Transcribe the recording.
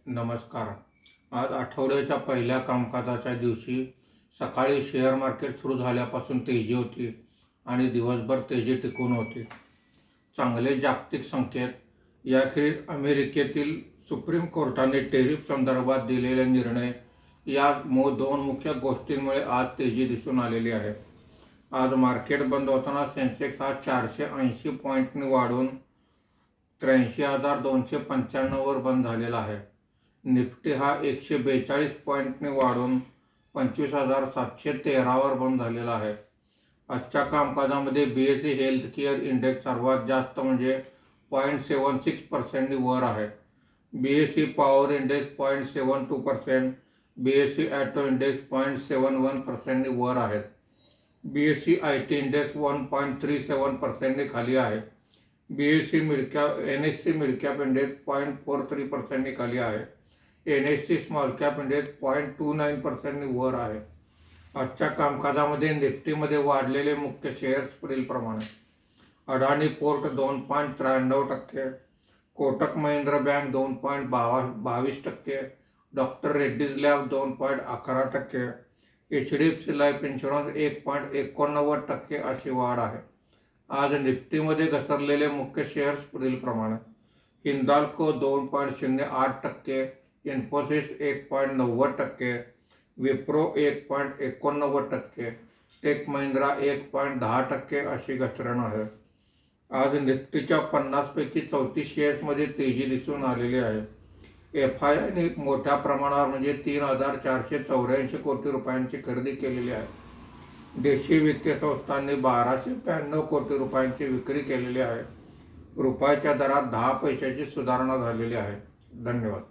नमस्कार. आज आठवड्याच्या पहिल्या कामकाजाच्या दिवशी सकाळी शेअर मार्केट सुरू झाल्यापासून तेजी होती आणि दिवसभर तेजी टिकून होती. चांगले जागतिक संकेत. याखेरीज अमेरिकेतील सुप्रीम कोर्टाने टेरिफ संदर्भात दिलेले निर्णय या दोन मुख्य गोष्टींमुळे आज तेजी दिसून आलेली आहे. आज मार्केट बंद होताना सेन्सेक्स हा 480 पॉईंटनी वाढून 83,295 वर बंद झालेला आहे. निफ्टी हा 142 पॉईंटने वाढून 25,713 वर बंद झालेला आहे. आजच्या कामकाजामध्ये BSE हेल्थकेअर इंडेक्स सर्वात जास्त म्हणजे 0.76% वर आहे. BSE power index 0.72%, BSE auto index 0.71% वर आहेत. BSE IT इंडेक्स 1.37% खाली आहे. NSE मिड कॅप इंडेक्स 0.43% खाली आहे. NSE स्मॉल कॅप इंडेक्स 0.29% वर आहे. आजच्या कामकाजामध्ये निफ्टीमध्ये वाढलेले मुख्य शेअर्स पुढील प्रमाणे: अडाणी port 2.93%, Kotak Mahindra bank 2.22%, doctor Reddy's lab 2.11%, HDFC life insurance 1.89% अशी वाढ आहे. आज निफ्टीमध्ये घसरलेले मुख्य शेअर्स पुढील प्रमाणे: हिंदाल्को 2.08%, इन्फोसिस 1.90%, विप्रो 1.89%, टेक महिंद्रा 1.10% अशी घसरण आहे. आज निफ्टीच्या 50 पैकी 34 शेअर्समध्ये तेजी दिसून आलेली आहे. FIIने मोठ्या प्रमाणावर म्हणजे 3,484 कोटी रुपयांची खरेदी केलेली आहे. देशी वित्तीय संस्थांनी 1,292 कोटी रुपयांची विक्री केलेली आहे. रुपयाच्या दरात 10 पैशाची सुधारणा झालेली आहे. धन्यवाद.